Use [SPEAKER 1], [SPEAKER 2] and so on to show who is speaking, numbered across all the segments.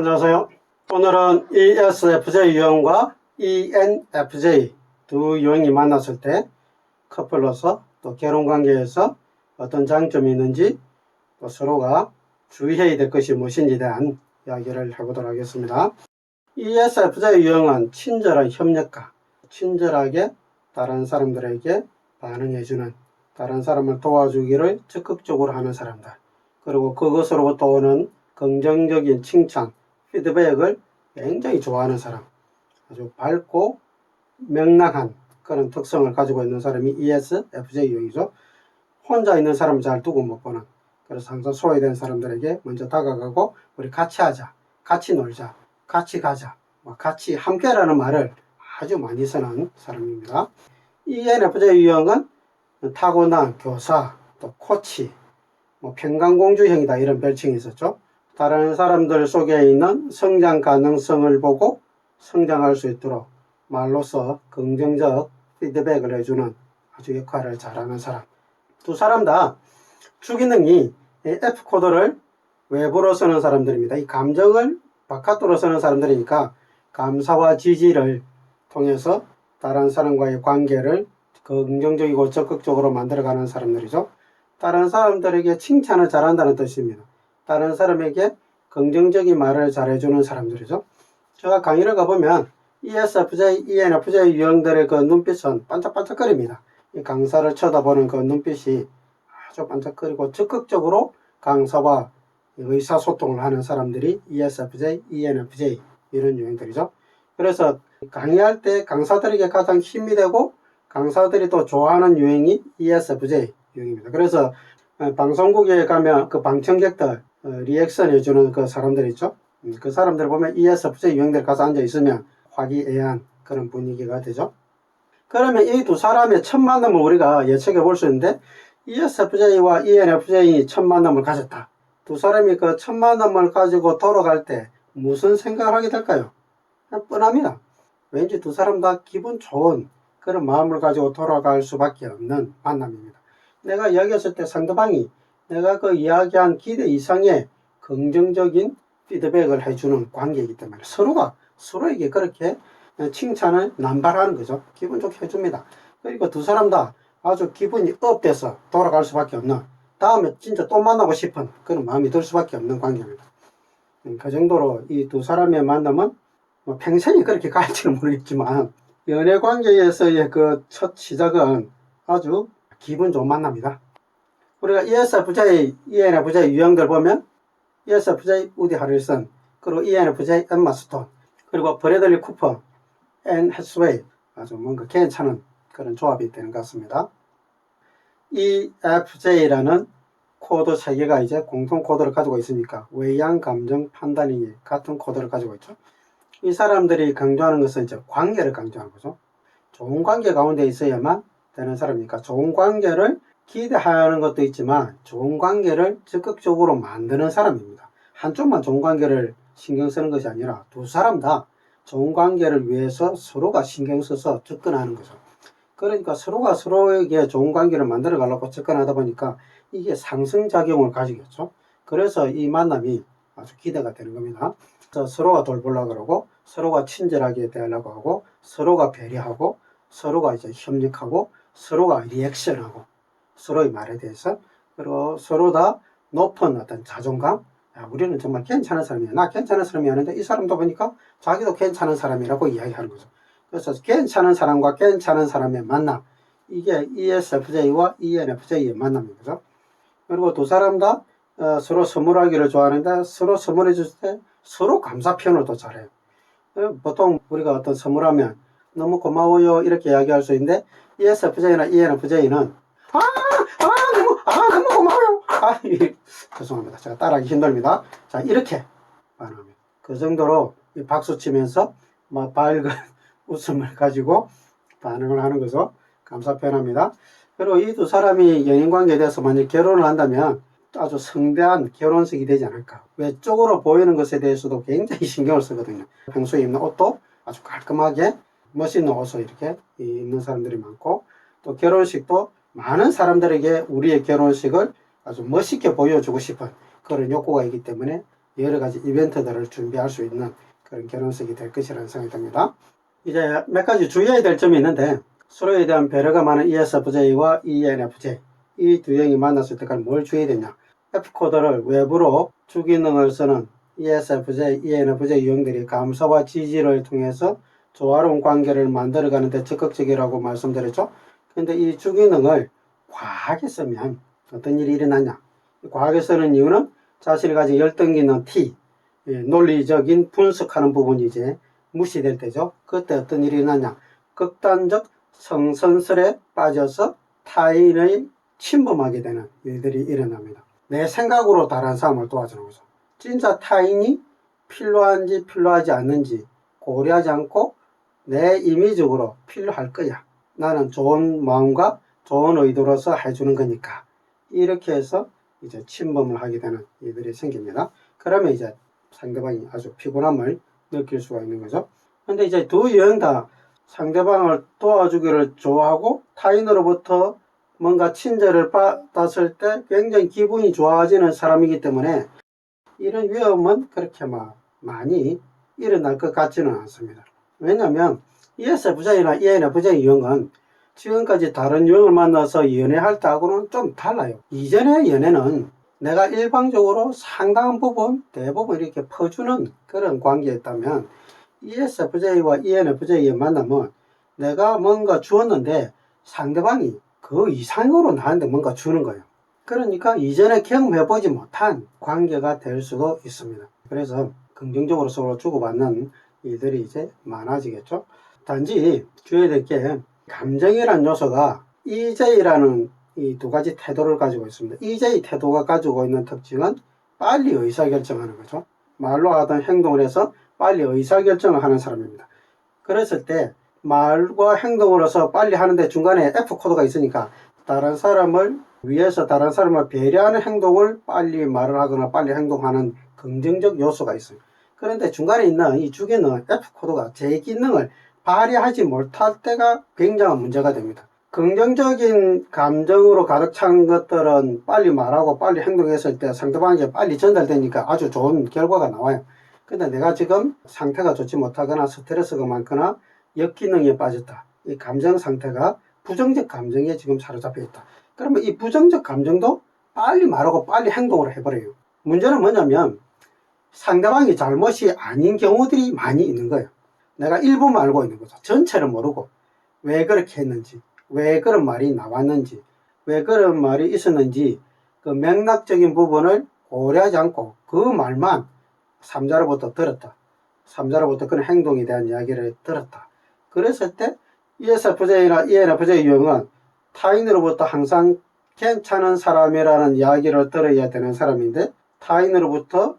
[SPEAKER 1] 안녕하세요. 오늘은 ESFJ 유형과 ENFJ 두 유형이 만났을 때 커플로서 또 결혼관계에서 어떤 장점이 있는지 또 서로가 주의해야 될 것이 무엇인지에 대한 이야기를 해보도록 하겠습니다. ESFJ 유형은 친절한 협력가, 친절하게 다른 사람들에게 반응해주는, 다른 사람을 도와주기를 적극적으로 하는 사람들, 그리고 그것으로부터 오는 긍정적인 칭찬, 피드백을 굉장히 좋아하는 사람, 아주 밝고 명랑한 그런 특성을 가지고 있는 사람이 ESFJ 유형이죠. 혼자 있는 사람을 잘 두고 못 보는, 그래서 항상 소외된 사람들에게 먼저 다가가고 우리 같이 하자, 같이 놀자, 같이 가자, 같이 함께라는 말을 아주 많이 쓰는 사람입니다. ENFJ 유형은 타고난 교사, 또 코치, 평강공주형이다 이런 별칭이 있었죠. 다른 사람들 속에 있는 성장 가능성을 보고 성장할 수 있도록 말로써 긍정적 피드백을 해주는 아주 역할을 잘하는 사람. 두 사람 다 주기능이 F코드를 외부로 쓰는 사람들입니다. 이 감정을 바깥으로 쓰는 사람들이니까 감사와 지지를 통해서 다른 사람과의 관계를 긍정적이고 적극적으로 만들어가는 사람들이죠. 다른 사람들에게 칭찬을 잘한다는 뜻입니다. 다른 사람에게 긍정적인 말을 잘해주는 사람들이죠. 제가 강의를 가보면 ESFJ, ENFJ 유형들의 그 눈빛은 반짝반짝거립니다. 이 강사를 쳐다보는 그 눈빛이 아주 반짝거리고 적극적으로 강사와 의사소통을 하는 사람들이 ESFJ, ENFJ 이런 유형들이죠. 그래서 강의할 때 강사들에게 가장 힘이 되고 강사들이 또 좋아하는 유형이 ESFJ 유형입니다. 그래서 방송국에 가면 그 방청객들 리액션 해주는 그 사람들 있죠. 그 사람들 보면 ESFJ 유형들 가서 앉아 있으면 화기애애한 그런 분위기가 되죠. 그러면 이 두 사람의 첫 만남을 우리가 예측해 볼 수 있는데 ESFJ와 ENFJ이 첫 만남을 가졌다. 두 사람이 그 첫 만남을 가지고 돌아갈 때 무슨 생각을 하게 될까요? 뻔합니다. 왠지 두 사람 다 기분 좋은 그런 마음을 가지고 돌아갈 수밖에 없는 만남입니다. 내가 이야기했을 때 상대방이 내가 그 이야기한 기대 이상의 긍정적인 피드백을 해주는 관계이기 때문에 서로가 서로에게 그렇게 칭찬을 남발하는 거죠. 기분 좋게 해줍니다. 그리고 두 사람 다 아주 기분이 업돼서 돌아갈 수밖에 없는, 다음에 진짜 또 만나고 싶은 그런 마음이 들 수밖에 없는 관계입니다. 그 정도로 이 두 사람의 만남은 평생이 그렇게 갈지는 모르겠지만 연애 관계에서의 그 첫 시작은 아주 기분 좋은 만남이다. 우리가 ESFJ, ENFJ 유형들 보면 ESFJ 우디 하릴슨, 그리고 ENFJ 엠마 스톤, 그리고 브래들리 쿠퍼, 앤 해스웨이, 아주 뭔가 괜찮은 그런 조합이 되는 것 같습니다. EFJ라는 코드 3개가 이제 공통 코드를 가지고 있으니까 외양, 감정, 판단이 같은 코드를 가지고 있죠. 이 사람들이 강조하는 것은 이제 관계를 강조하는 거죠. 좋은 관계 가운데 있어야만 되는 사람이니까 좋은 관계를 기대하는 것도 있지만 좋은 관계를 적극적으로 만드는 사람입니다. 한쪽만 좋은 관계를 신경 쓰는 것이 아니라 두 사람 다 좋은 관계를 위해서 서로가 신경 써서 접근하는 거죠. 그러니까 서로가 서로에게 좋은 관계를 만들어 가려고 접근하다 보니까 이게 상승작용을 가지겠죠. 그래서 이 만남이 아주 기대가 되는 겁니다. 그래서 서로가 돌보려고 그러고 서로가 친절하게 대하려고 하고 서로가 배려하고 서로가 이제 협력하고 서로가 리액션하고 서로의 말에 대해서, 그리고 서로 다 높은 어떤 자존감, 우리는 정말 괜찮은 사람이야, 나 괜찮은 사람이 아닌데 이 사람도 보니까 자기도 괜찮은 사람이라고 이야기하는 거죠. 그래서 괜찮은 사람과 괜찮은 사람의 만남, 이게 ESFJ와 ENFJ의 만남이죠. 그리고 두 사람 다 서로 선물하기를 좋아하는데 서로 선물해 줄 때 서로 감사 표현을 또 잘해요. 보통 우리가 어떤 선물하면 너무 고마워요 이렇게 이야기할 수 있는데 ESFJ나 ENFJ는 너무 고마워요. 죄송합니다. 제가 따라하기 힘듭니다. 자, 이렇게 반응합니다. 그 정도로 박수 치면서 밝은 웃음을 가지고 반응을 하는 거죠. 감사 표현합니다. 그리고 이 두 사람이 연인관계에 대해서 만약 결혼을 한다면 아주 성대한 결혼식이 되지 않을까. 외적으로 보이는 것에 대해서도 굉장히 신경을 쓰거든요. 평소에 입는 옷도 아주 깔끔하게 멋있는 옷을 이렇게 입는 사람들이 많고, 또 결혼식도 많은 사람들에게 우리의 결혼식을 아주 멋있게 보여주고 싶은 그런 욕구가 있기 때문에 여러 가지 이벤트들을 준비할 수 있는 그런 결혼식이 될 것이라는 생각이 듭니다. 이제 몇 가지 주의해야 될 점이 있는데, 서로에 대한 배려가 많은 ESFJ와 ENFJ 이 두 형이 만났을 때까지 뭘 주의해야 되냐. F코드를 외부로 주기능을 쓰는 ESFJ, ENFJ 유형들이 감사와 지지를 통해서 조화로운 관계를 만들어가는 데 적극적이라고 말씀드렸죠. 근데 이 주기능을 과하게 쓰면 어떤 일이 일어나냐. 과하게 쓰는 이유는 자신이 가진 열등기 있는 T, 논리적인 분석하는 부분이 이제 무시될 때죠. 그때 어떤 일이 일어나냐. 극단적 성선설에 빠져서 타인의 침범하게 되는 일들이 일어납니다. 내 생각으로 다른 사람을 도와주는 거죠. 진짜 타인이 필요한지 필요하지 않는지 고려하지 않고 내 임의적으로 필요할 거야. 나는 좋은 마음과 좋은 의도로서 해주는 거니까. 이렇게 해서 이제 침범을 하게 되는 일들이 생깁니다. 그러면 이제 상대방이 아주 피곤함을 느낄 수가 있는 거죠. 근데 이제 두 유형 다 상대방을 도와주기를 좋아하고 타인으로부터 뭔가 친절을 받았을 때 굉장히 기분이 좋아지는 사람이기 때문에 이런 위험은 그렇게 많이 일어날 것 같지는 않습니다. 왜냐하면 ESFJ나 ENFJ 유형은 지금까지 다른 유형을 만나서 연애할 때하고는 좀 달라요. 이전의 연애는 내가 일방적으로 상당한 부분, 대부분 이렇게 퍼주는 그런 관계였다면 ESFJ와 ENFJ의 만남은 내가 뭔가 주었는데 상대방이 그 이상으로 나한테 뭔가 주는 거예요. 그러니까 이전에 경험해보지 못한 관계가 될 수도 있습니다. 그래서 긍정적으로 서로 주고받는 일들이 이제 많아지겠죠. 단지 주의해야 될 게 감정이라는 요소가 EJ라는 이 두 가지 태도를 가지고 있습니다. EJ 태도가 가지고 있는 특징은 빨리 의사결정하는 거죠. 말로 하던 행동을 해서 빨리 의사결정을 하는 사람입니다. 그랬을 때 말과 행동으로서 빨리 하는데 중간에 F코드가 있으니까 다른 사람을 위해서 다른 사람을 배려하는 행동을 빨리 말을 하거나 빨리 행동하는 긍정적 요소가 있어요. 그런데 중간에 있는 이 주기능 F코드가 제 기능을 발휘하지 못할 때가 굉장한 문제가 됩니다. 긍정적인 감정으로 가득 찬 것들은 빨리 말하고 빨리 행동했을 때 상대방에게 빨리 전달되니까 아주 좋은 결과가 나와요. 근데 내가 지금 상태가 좋지 못하거나 스트레스가 많거나 역기능에 빠졌다. 이 감정 상태가 부정적 감정에 지금 사로잡혀 있다. 그러면 이 부정적 감정도 빨리 말하고 빨리 행동을 해버려요. 문제는 뭐냐면 상대방이 잘못이 아닌 경우들이 많이 있는 거예요. 내가 일부만 알고 있는 거죠. 전체를 모르고 왜 그렇게 했는지, 왜 그런 말이 나왔는지, 왜 그런 말이 있었는지 그 맥락적인 부분을 고려하지 않고 그 말만 3자로부터 들었다. 3자로부터 그런 행동에 대한 이야기를 들었다. 그랬을 때 ESFJ나 ENFJ 유형은 타인으로부터 항상 괜찮은 사람이라는 이야기를 들어야 되는 사람인데 타인으로부터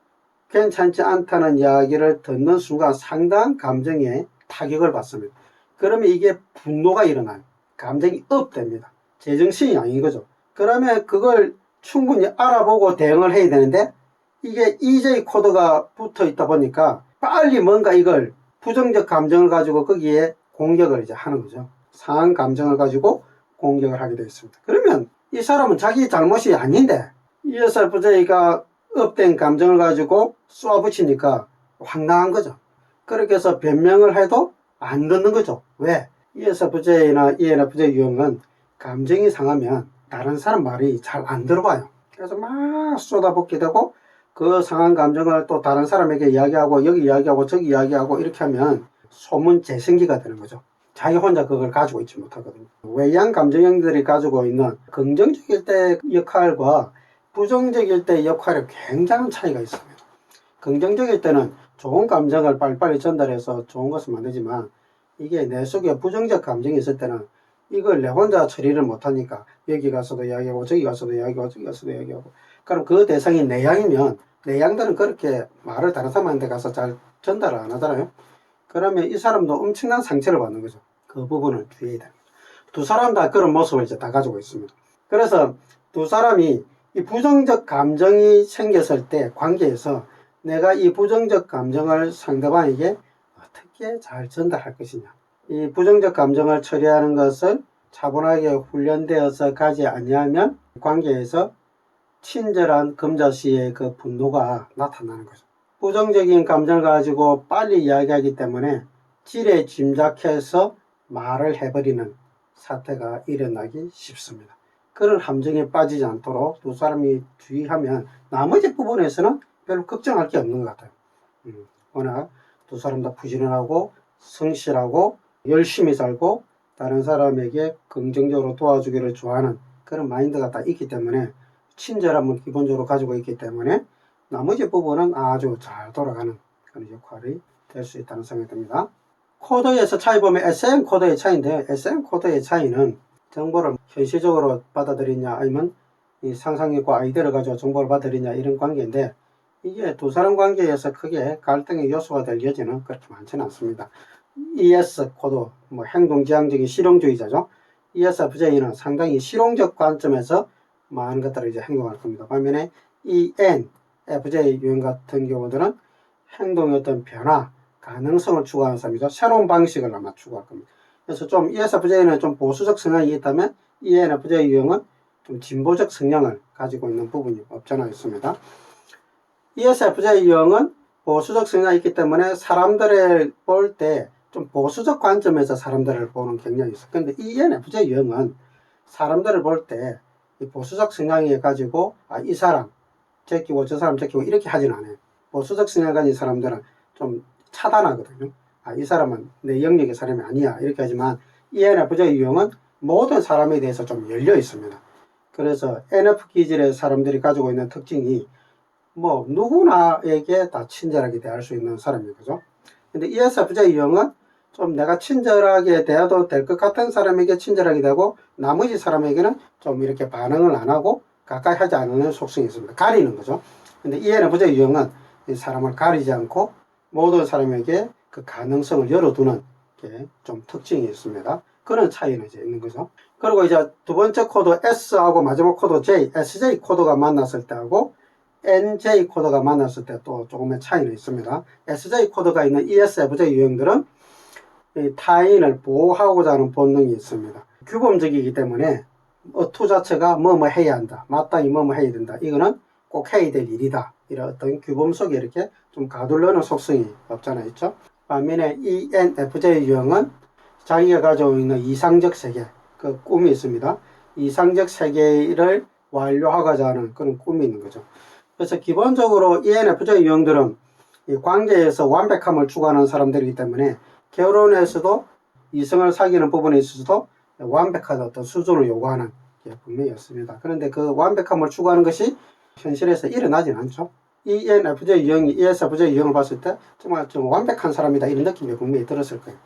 [SPEAKER 1] 괜찮지 않다는 이야기를 듣는 순간 상당한 감정에 타격을 받습니다. 그러면 이게 분노가 일어나요. 감정이 업됩니다. 제정신이 아닌 거죠. 그러면 그걸 충분히 알아보고 대응을 해야 되는데 이게 EJ 코드가 붙어 있다 보니까 빨리 뭔가 이걸 부정적 감정을 가지고 거기에 공격을 이제 하는 거죠. 상한 감정을 가지고 공격을 하게 되어 있습니다. 그러면 이 사람은 자기 잘못이 아닌데 ESFJ가 업된 감정을 가지고 쏘아붙이니까 황당한 거죠. 그렇게 해서 변명을 해도 안 듣는 거죠. 왜? ESFJ나 ENFJ 유형은 감정이 상하면 다른 사람 말이 잘 안 들어봐요. 그래서 막 쏟아붓게 되고 그 상한 감정을 또 다른 사람에게 이야기하고 여기 이야기하고 저기 이야기하고 이렇게 하면 소문재생기가 되는 거죠. 자기 혼자 그걸 가지고 있지 못하거든요. 외양 감정형들이 가지고 있는 긍정적일 때 역할과 부정적일 때 역할에 굉장한 차이가 있습니다. 긍정적일 때는 좋은 감정을 빨리빨리 전달해서 좋은 것을 만들지만 이게 내 속에 부정적 감정이 있을 때는 이걸 내 혼자 처리를 못하니까 여기 가서도 이야기하고 저기 가서도 이야기하고 저기 가서도 이야기하고 그럼 그 대상이 내양이면 내양들은 그렇게 말을 다른 사람한테 가서 잘 전달을 안 하잖아요. 그러면 이 사람도 엄청난 상처를 받는 거죠. 그 부분을 주의해야 됩니다. 두 사람 다 그런 모습을 이제 다 가지고 있습니다. 그래서 두 사람이 이 부정적 감정이 생겼을 때 관계에서 내가 이 부정적 감정을 상대방에게 어떻게 잘 전달할 것이냐. 이 부정적 감정을 처리하는 것을 차분하게 훈련되어서 가지 아니하면 관계에서 친절한 금자씨의 그 분노가 나타나는 거죠. 부정적인 감정을 가지고 빨리 이야기하기 때문에 지레 짐작해서 말을 해버리는 사태가 일어나기 쉽습니다. 그런 함정에 빠지지 않도록 두 사람이 주의하면 나머지 부분에서는 별로 걱정할 게 없는 것 같아요. 워낙 두 사람 다 부지런하고 성실하고 열심히 살고 다른 사람에게 긍정적으로 도와주기를 좋아하는 그런 마인드가 다 있기 때문에 친절함을 기본적으로 가지고 있기 때문에 나머지 부분은 아주 잘 돌아가는 그런 역할이 될 수 있다는 생각이 듭니다. 코드에서 차이 보면 SM 코드의 차이인데요. SM 코드의 차이는 정보를 현실적으로 받아들이냐 아니면 이 상상력과 아이디어를 가지고 정보를 받아들이냐 이런 관계인데 이게 두 사람 관계에서 크게 갈등의 요소가 될 여지는 그렇게 많지는 않습니다. ES 코드, 행동지향적인 실용주의자죠. ESFJ는 상당히 실용적 관점에서 많은 것들을 이제 행동할 겁니다. 반면에 ENFJ 유형 같은 경우들은 행동의 어떤 변화, 가능성을 추구하는 사람이죠. 새로운 방식을 아마 추구할 겁니다. 그래서 좀 ESFJ는 좀 보수적 성향이 있다면 ENFJ 유형은 좀 진보적 성향을 가지고 있는 부분이 없잖아 있습니다. ESFJ 유형은 보수적 성향이 있기 때문에 사람들을 볼 때 좀 보수적 관점에서 사람들을 보는 경향이 있어요. 근데 ENFJ 유형은 사람들을 볼 때 보수적 성향이 가지고 이 사람 제끼고 저 사람 제끼고 이렇게 하진 않아요. 보수적 성향을 가진 사람들은 좀 차단하거든요. 이 사람은 내 영역의 사람이 아니야 이렇게 하지만 ENFJ 유형은 모든 사람에 대해서 좀 열려 있습니다. 그래서 NF 기질의 사람들이 가지고 있는 특징이 누구나에게 다 친절하게 대할 수 있는 사람인 거죠. 근데 ESFJ 유형은 좀 내가 친절하게 대해도 될 것 같은 사람에게 친절하게 되고 나머지 사람에게는 좀 이렇게 반응을 안 하고 가까이 하지 않는 속성이 있습니다. 가리는 거죠. 근데 ENFJ 유형은 이 사람을 가리지 않고 모든 사람에게 그 가능성을 열어두는 게 좀 특징이 있습니다. 그런 차이는 이제 있는 거죠. 그리고 이제 두 번째 코드 S하고 마지막 코드 J, SJ 코드가 만났을 때하고 NJ 코드가 만났을 때 또 조금의 차이는 있습니다. SJ 코드가 있는 ESFJ 유형들은 타인을 보호하고자 하는 본능이 있습니다. 규범적이기 때문에 어투 자체가 뭐뭐 해야 한다. 마땅히 뭐뭐 해야 된다. 이거는 꼭 해야 될 일이다. 이런 어떤 규범 속에 이렇게 좀 가두려는 속성이 없잖아 있죠. 반면에 ENFJ 유형은 자기가 가지고 있는 이상적 세계, 그 꿈이 있습니다. 이상적 세계를 완료하고자 하는 그런 꿈이 있는 거죠. 그래서 기본적으로 ENFJ 유형들은 이 관계에서 완벽함을 추구하는 사람들이기 때문에 결혼에서도 이성을 사귀는 부분에 있어서도 완벽한 어떤 수준을 요구하는 게 분명히 있습니다. 그런데 그 완벽함을 추구하는 것이 현실에서 일어나진 않죠. ENFJ 유형이 ESFJ 유형을 봤을 때 정말 좀 완벽한 사람이다 이런 느낌이 분명히 들었을 거예요.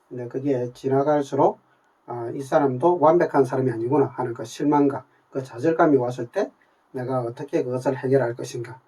[SPEAKER 1] 근데 그게 지나갈수록 이 사람도 완벽한 사람이 아니구나 하는 그 실망감, 그 좌절감이 왔을 때 내가 어떻게 그것을 해결할 것인가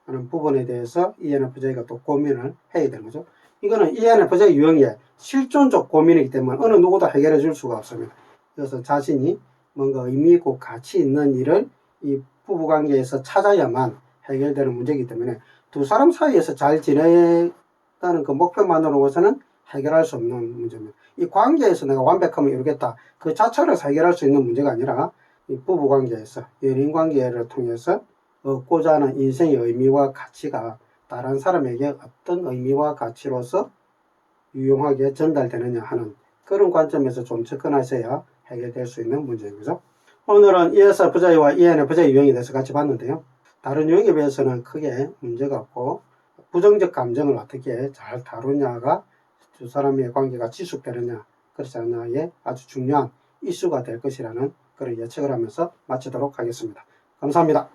[SPEAKER 1] 하는 부분에 대해서 ENFJ가 또 고민을 해야 되는 거죠. 이거는 ENFJ 유형의 실존적 고민이기 때문에 어느 누구도 해결해 줄 수가 없습니다. 그래서 자신이 뭔가 의미 있고 가치 있는 일을 이 부부관계에서 찾아야만 해결되는 문제이기 때문에 두 사람 사이에서 잘 지내다는 그 목표만으로서는 해결할 수 없는 문제입니다. 이 관계에서 내가 완벽함을 이루겠다. 그 자체로 해결할 수 있는 문제가 아니라 이 부부관계에서 연인관계를 통해서 얻고자 하는 인생의 의미와 가치가 다른 사람에게 어떤 의미와 가치로서 유용하게 전달되느냐 하는 그런 관점에서 좀 접근하셔야 해결될 수 있는 문제인 거죠. 오늘은 ESFJ와 ENFJ 유형에 대해서 같이 봤는데요. 다른 유형에 비해서는 크게 문제가 없고 부정적 감정을 어떻게 잘 다루냐가 두 사람의 관계가 지속되느냐 그렇지 않느냐에 아주 중요한 이슈가 될 것이라는 그런 예측을 하면서 마치도록 하겠습니다. 감사합니다.